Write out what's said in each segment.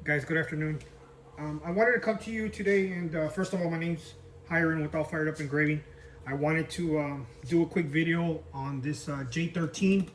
Guys, good afternoon. I wanted to come to you today, and first of all, my name's Hiram with All Fired Up Engraving. I wanted to do a quick video on this J13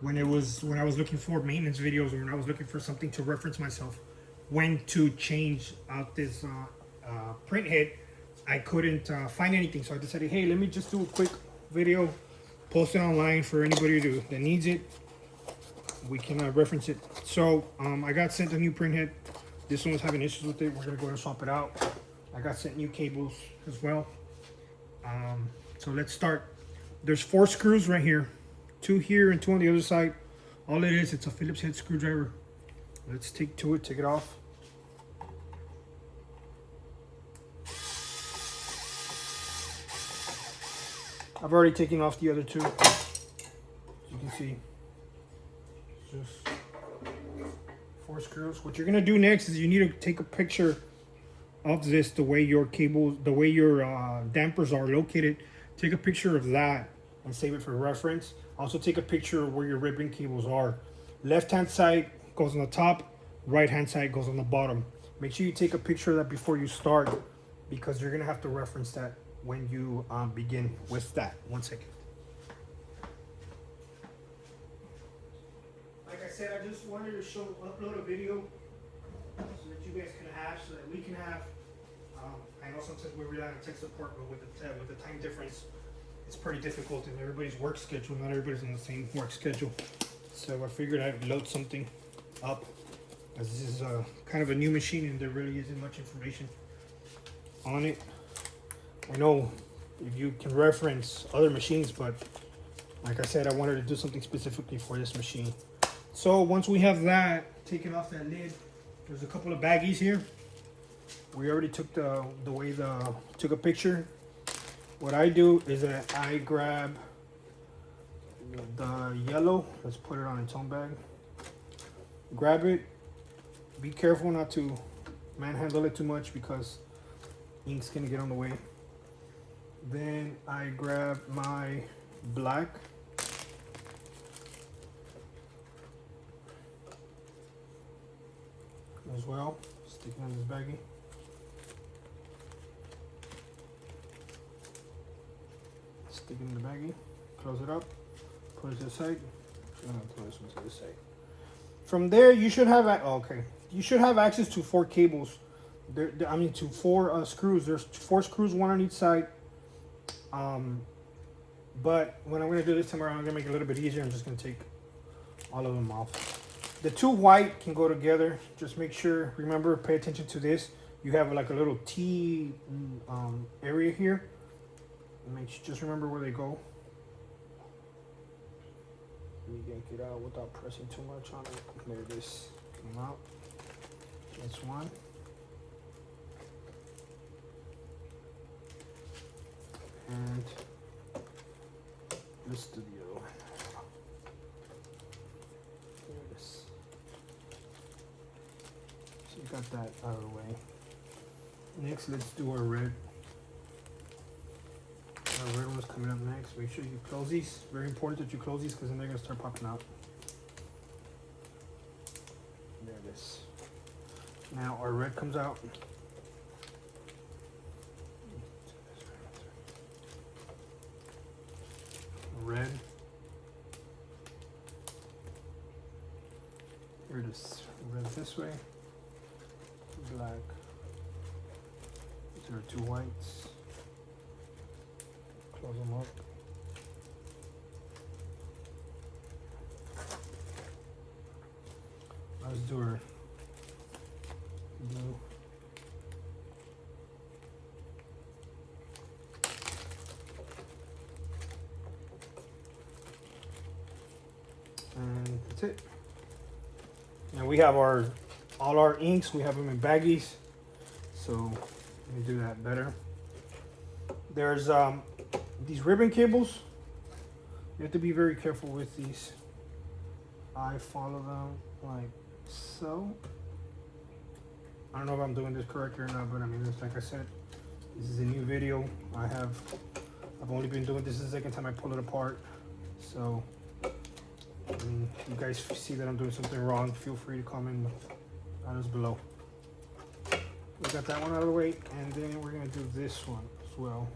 when I was looking for maintenance videos, or when I was looking for something to reference myself when to change out this printhead. I couldn't find anything, so I decided, hey, let me just do a quick video, post it online for anybody that needs it. We can reference it. So I got sent a new printhead. This one was having issues with it. We're gonna go and swap it out. I got sent new cables as well. So let's start. There's 4 screws right here, 2 here and 2 on the other side. All it is, it's a Phillips head screwdriver. Let's take it off. I've already taken off the other 2. As you can see, just 4 screws. What you're gonna do next is you need to take a picture of this, the way your cables, the way your dampers are located. Take a picture of that and save it for reference. Also take a picture of where your ribbon cables are. Left hand side goes on the top, right hand side goes on the bottom. Make sure you take a picture of that before you start, because you're gonna have to reference that when you begin with that. 1 second. Like I said, I just wanted to upload a video so that you guys can have, so that we can have. I know sometimes we rely on tech support, but with the time difference, it's pretty difficult in everybody's work schedule. Not everybody's on the same work schedule, so I figured I'd load something up, as this is kind of a new machine and there really isn't much information on it. I know if you can reference other machines, but like I said, I wanted to do something specifically for this machine. So once we have that, taken off that lid, there's a couple of baggies here. We already took took a picture. What I do is that I grab the yellow, let's put it on its own bag. Grab it, be careful not to manhandle it too much because ink's gonna get on the way. Then I grab my black. As well, stick it on this baggie. Stick it in the baggie, close it up, put it to the side. I'm gonna put this one to the side. From there, you should have you should have access to 4 cables. To 4 screws. There's 4 screws, 1 on each side. But what I'm gonna do this time around, I'm gonna make it a little bit easier. I'm just gonna take all of them off. The 2 white can go together. Just make sure, remember, pay attention to this. You have like a little T area here. Just remember where they go. You yank it out without pressing too much on it. There it is. Come out. That's one. And let's do the other one. There it is. So you got that out of the way. Next, let's do our red. Our red one's coming up next. Make sure you close these. Very important that you close these, because then they're gonna start popping out. There it is. Now our red comes out. Red. Here it is. Red this way. Black. There are 2 whites. Close them up. Let's do our blue. And that's it. And we have all our inks. We have them in baggies. So let me do that better. There's these ribbon cables. You have to be very careful with these. I follow them like so. I don't know if I'm doing this correctly or not, but I mean, it's like I said, this is a new video. I've only been doing this, is the 2nd time I pull it apart. So you guys see that I'm doing something wrong, feel free to comment down below. We got that one out of the way, and then we're gonna do this one as well.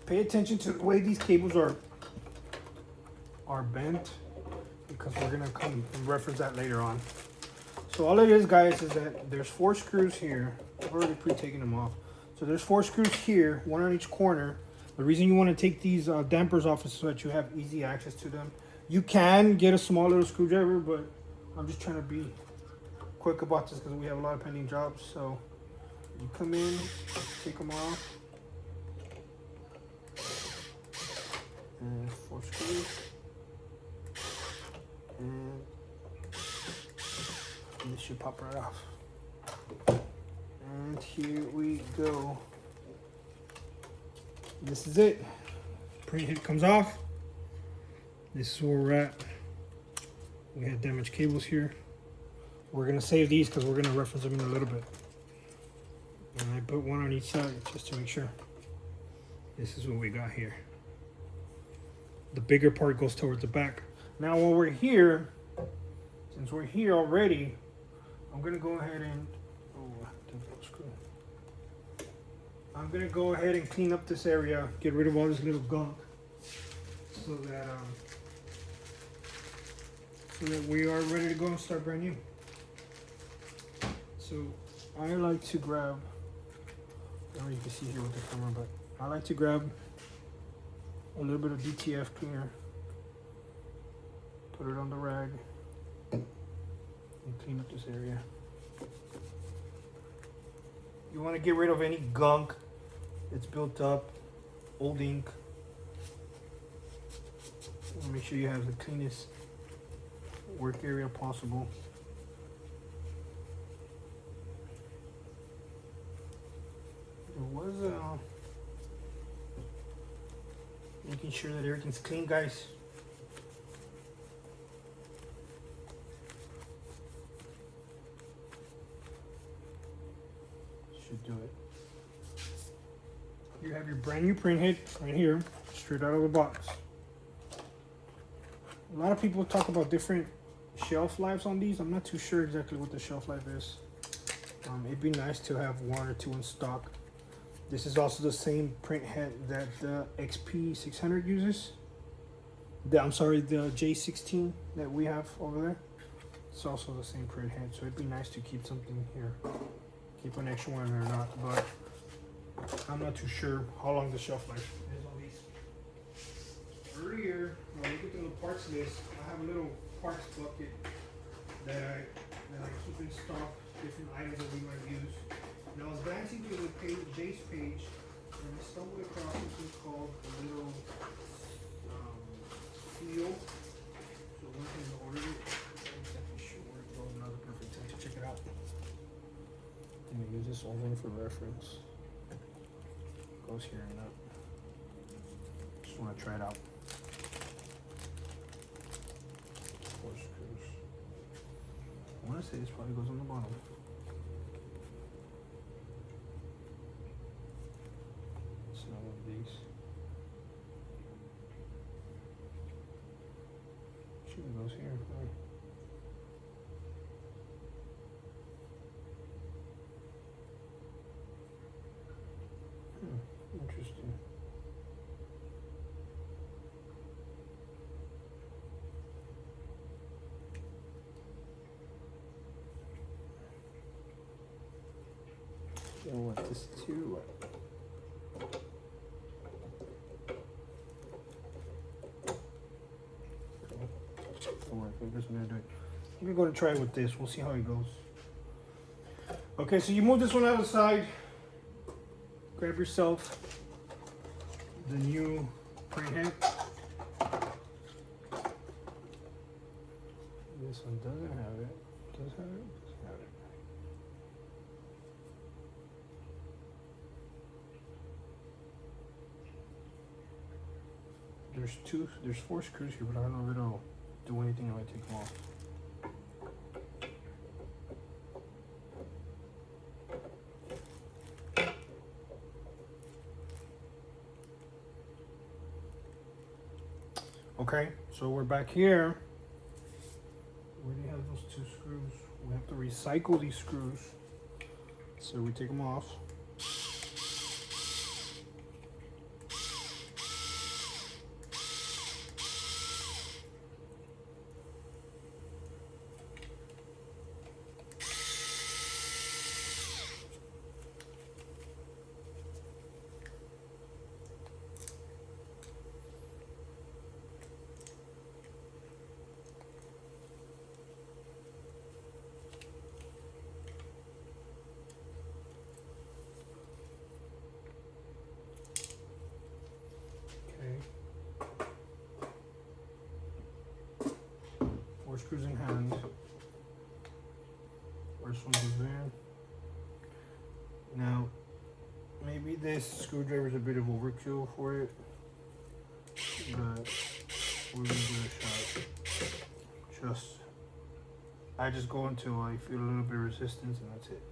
Pay attention to the way these cables are bent, because we're gonna come and reference that later on. So all it is, guys, is that there's 4 screws here. I've already pre-taken them off. So there's 4 screws here, 1 on each corner. The reason you want to take these dampers off is so that you have easy access to them. You can get a small little screwdriver, but I'm just trying to be quick about this because we have a lot of pending jobs. So you come in, take them off, and 4 screws, and this should pop right off. And here we go. This is it. Printhead comes off. This is where we're at. We had damaged cables here. We're gonna save these because we're gonna reference them in a little bit. And I put one on each side just to make sure. This is what we got here. The bigger part goes towards the back. Now while we're here, since we're here already, I'm gonna go ahead and I'm gonna go ahead and clean up this area, get rid of all this little gunk, so that we are ready to go and start brand new. So I like to grab, I don't know if you can see here with the camera, but I like to grab a little bit of DTF cleaner, put it on the rag, and clean up this area. You want to get rid of any gunk that's built up, old ink. Make sure you have the cleanest work area possible. There was making sure that everything's clean, guys. Should do it. You have your brand new printhead right here, straight out of the box. A lot of people talk about different shelf lives on these. I'm not too sure exactly what the shelf life is. It'd be nice to have 1 or 2 in stock. This is also the same printhead that the XP600 uses. I'm sorry, the J13 that we have over there. It's also the same printhead, so it'd be nice to keep something here. Keep an extra one or not, but I'm not too sure how long the shelf life is on these. Earlier, when I look at the little parts list, I have a little parts bucket that I keep in stock, different items that we might use. And I was glancing through the J's page, and I stumbled across something called a little seal. So one thing to order it. I'm not exactly sure where it goes. Another perfect time to check it out. I'm gonna use this only for reference. Goes here and up. Just want to try it out. 4 screws. I want to say this probably goes on the bottom. It's not one of these. Should goes here. Right. Interesting. I want this too. Don't worry, I'm just gonna do it. I'm gonna go and try it with this. We'll see how it goes. Okay, so you move this one out of the side. Grab yourself the new printhead. This one doesn't have it. Does have it? Doesn't have it. There's 4 screws here, but I don't know if it'll do anything if I take them off. Okay, so we're back here. Where do you have those 2 screws? We have to recycle these screws. So we take them off. Four screws in hand. First one goes in. Now, maybe this screwdriver is a bit of overkill for it, but we're gonna give it a shot. I just go until I feel a little bit of resistance, and that's it.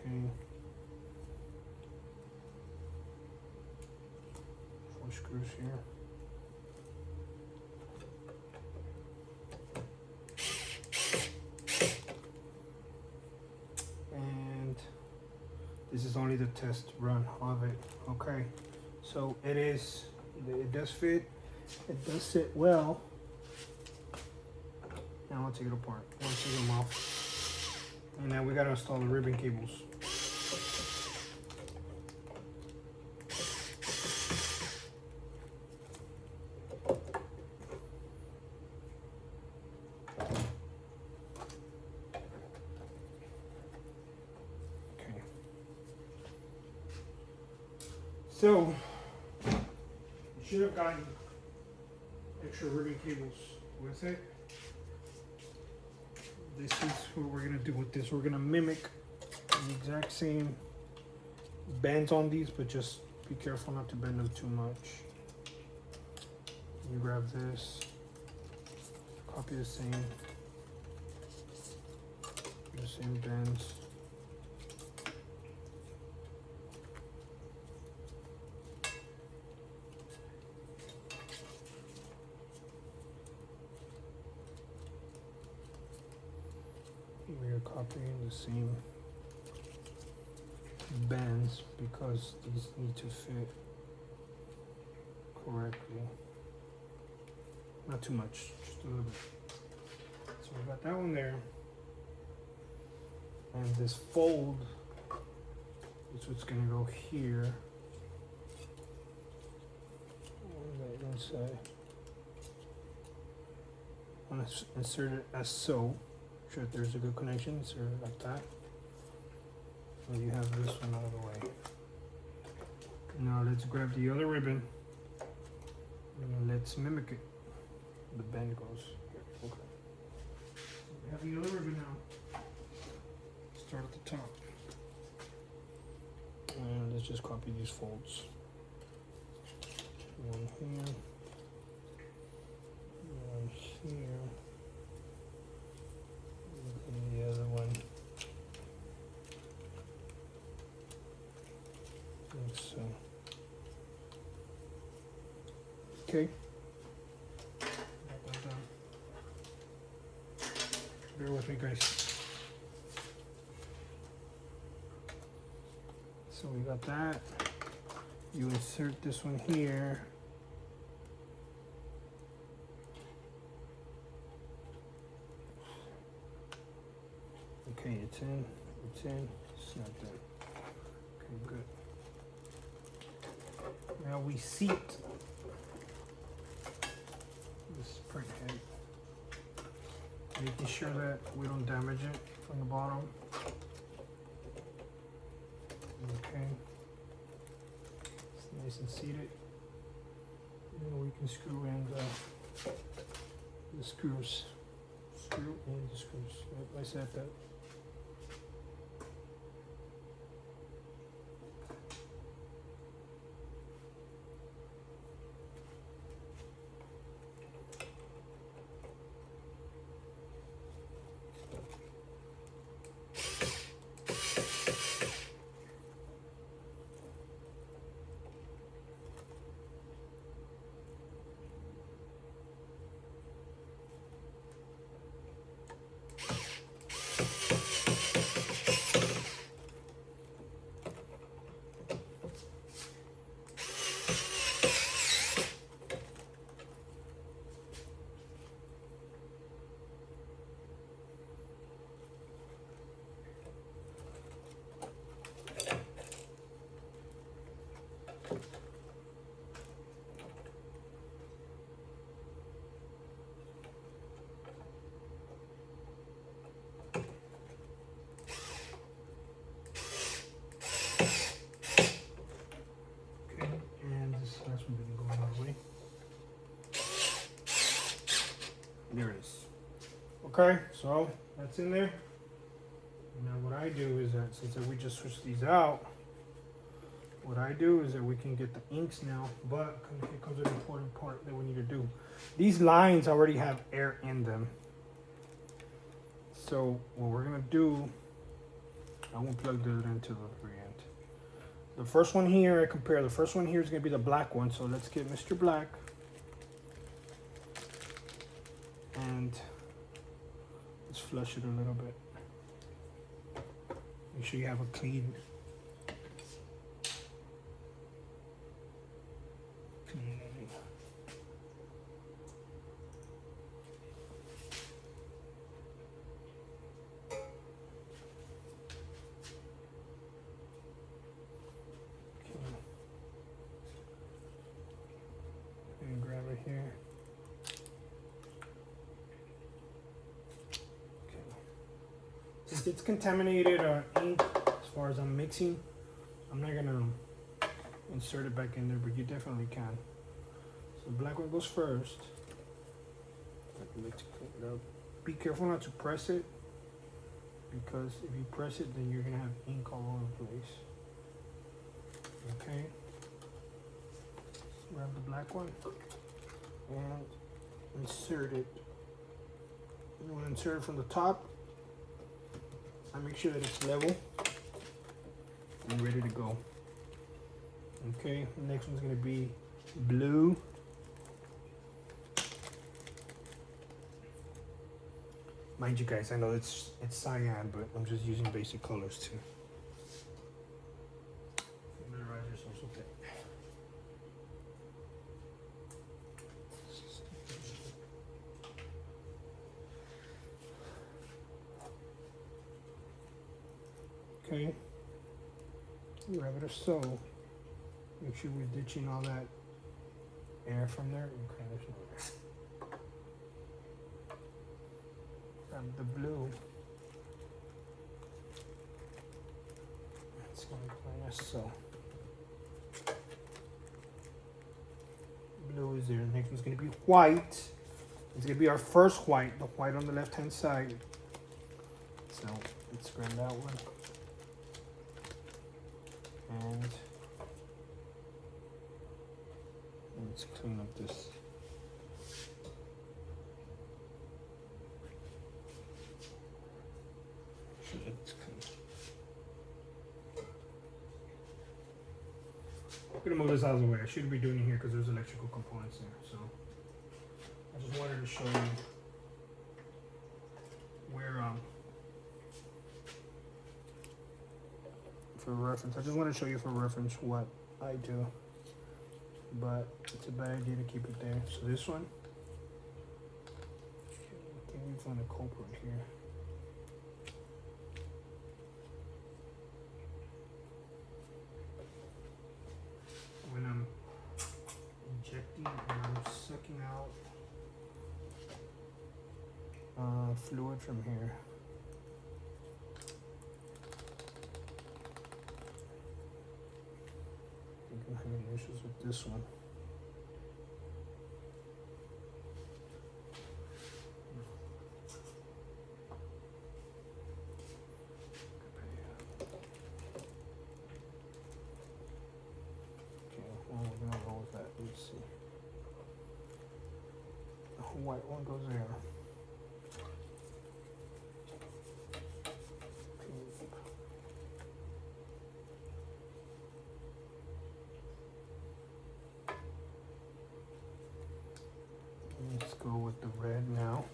Okay. 4 screws here. And this is only the test run of it. Okay. So it does fit. It does sit well. Now I'll take it apart. I'll take them off. And now we gotta install the ribbon cables. Okay. So should have gotten extra ribbon cables with it. This is what we're gonna do with this. We're gonna mimic the exact same bends on these, but just be careful not to bend them too much. You grab this, copy the same bends. We are copying the same bends because these need to fit correctly. Not too much, just a little bit. So we got that one there. And this fold is what's gonna go here on the inside. I'm gonna insert it as so. Sure, if there's a good connection, insert it like that. So you have this one out of the way. Now let's grab the other ribbon and let's mimic it. The bend goes here. Okay. So we have the other ribbon now. Start at the top. And let's just copy these folds. One here. One here. And the other one. Like so. Okay. Bear with me, guys. So we got that. You insert this one here. Okay, it's in, it's not there. Okay, good. Now we seat this print head, making sure that we don't damage it from the bottom. Okay, it's nice and seated. And we can screw in the screws. Screw in the screws. Yep, I said that. There it is. Okay, so that's in there. Now what I do is that since we just switched these out, what I do is that we can get the inks now, but here comes an important part that we need to do. These lines already have air in them. So what we're gonna do, I won't plug that into the very end. The first one here, I compare. The first one here is gonna be the black one. So let's get Mr. Black. And let's flush it a little bit. Make sure you have a clean and grab it here. Since it's contaminated ink, as far as I'm mixing, I'm not gonna insert it back in there, but you definitely can. So the black one goes first. Let's clean it up. Be careful not to press it, because if you press it, then you're gonna have ink all over the place. Okay. Grab the black one and insert it. You want to insert it from the top. I make sure that it's level and ready to go. Okay, the next one's gonna be blue. Mind you guys, I know it's cyan, but I'm just using basic colors too. Familiarize yourselves with it. Okay, grab it or so. Make sure we're ditching all that air from there. Okay, there's no air. Grab the blue. It's going to play us so. Blue is there. The next one's going to be white. It's going to be our first white, the white on the left hand side. So let's grab that one. And let's clean up this. It's clean. I'm gonna move this out of the way. I shouldn't be doing it here because there's electrical components there. So I just wanted to show you where for reference. I just want to show you for reference what I do, but it's a bad idea to keep it there. So this one, I think we find a culprit here. When I'm injecting and I'm sucking out fluid from here. I'm having issues with this one. Okay, well, we're gonna roll with that. Let's see. The white one goes there. Let's go with the red now.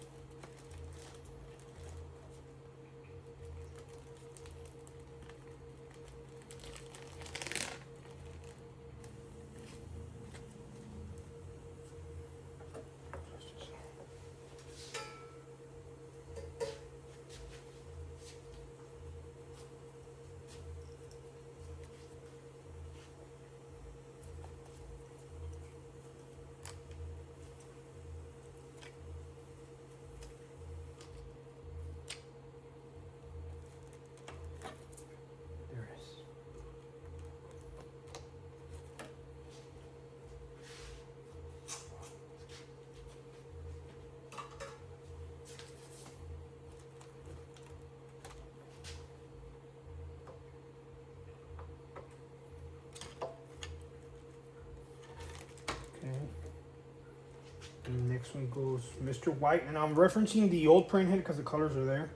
And the next one goes Mr. White, and I'm referencing the old Printhead because the colors are there.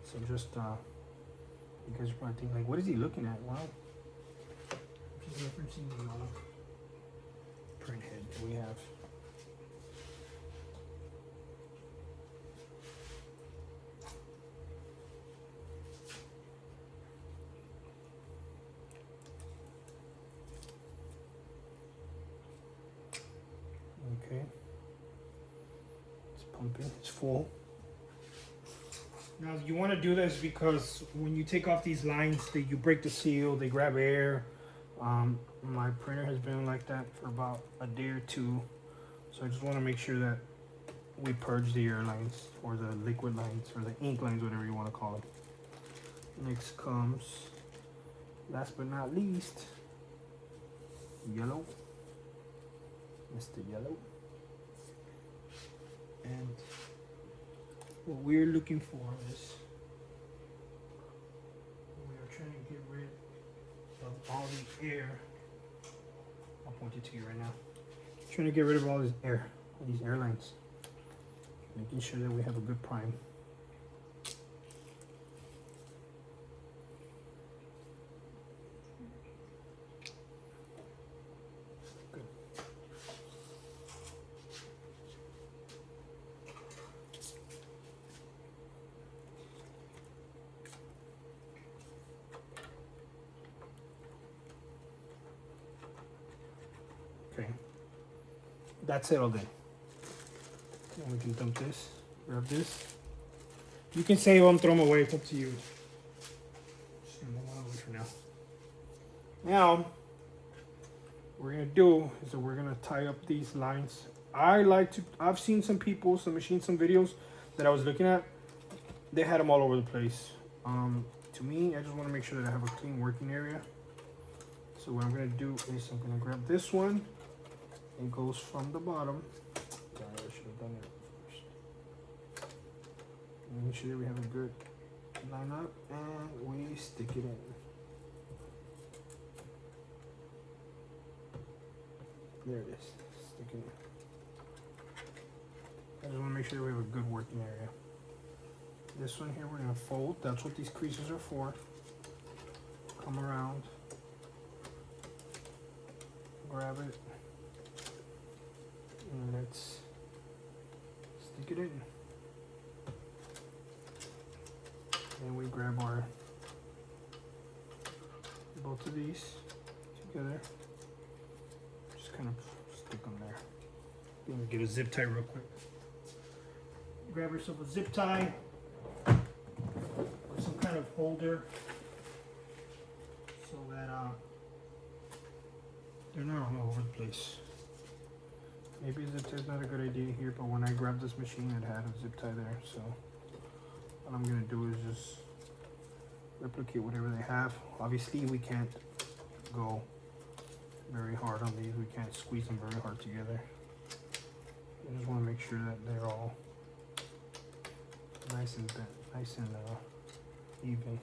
So just you guys are probably thinking like, what is he looking at? Wow. Just referencing the old Printhead that we have. Okay. It's pumping, it's full. Now you want to do this because when you take off these lines, you break the seal, they grab air. My printer has been like that for about a day or two. So I just want to make sure that we purge the air lines or the liquid lines or the ink lines, whatever you want to call it. Next comes, last but not least, yellow. Mr. Yellow. And what we're looking for is we are trying to get rid of all the air. I'll point it to you right now. Trying to get rid of all this air, these air lines. Making sure that we have a good prime. Okay, that's settled in. And we can dump this, grab this. You can save them, throw them away, it's up to you. Just gonna move on away for now. Now, what we're gonna do is that we're gonna tie up these lines. I've seen some people, some machines, some videos that I was looking at, they had them all over the place. To me, I just wanna make sure that I have a clean working area. So what I'm gonna do is I'm gonna grab this one. It goes from the bottom. Sorry, I should have done it first. Make sure that we have a good line up and we stick it in. There it is. Stick it in. I just want to make sure that we have a good working area. This one here we're going to fold. That's what these creases are for. Come around. Grab it. And let's stick it in. And we grab our both of these together. Just kind of stick them there. Let me get a zip tie real quick. Grab yourself a zip tie or some kind of holder so that they're not all over the place. Maybe a zip tie is not a good idea here, but when I grabbed this machine, it had a zip tie there. So what I'm gonna do is just replicate whatever they have. Obviously, we can't go very hard on these. We can't squeeze them very hard together. I just want to make sure that they're all nice and even.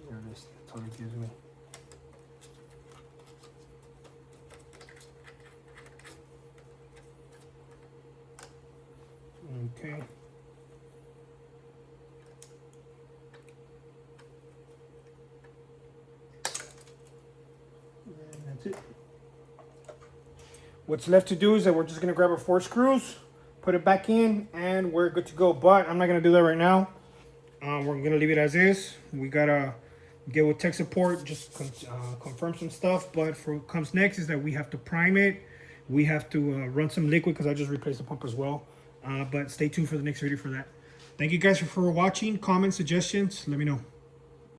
There it is. That's all it gives me. Okay. And that's it. What's left to do is that we're just going to grab our 4 screws, put it back in, and we're good to go. But I'm not going to do that right now. We're going to leave it as is. We got to get with tech support, just confirm some stuff. But for what comes next is that we have to prime it. We have to run some liquid because I just replaced the pump as well. But stay tuned for the next video for that. Thank you guys for watching. Comments, suggestions, let me know.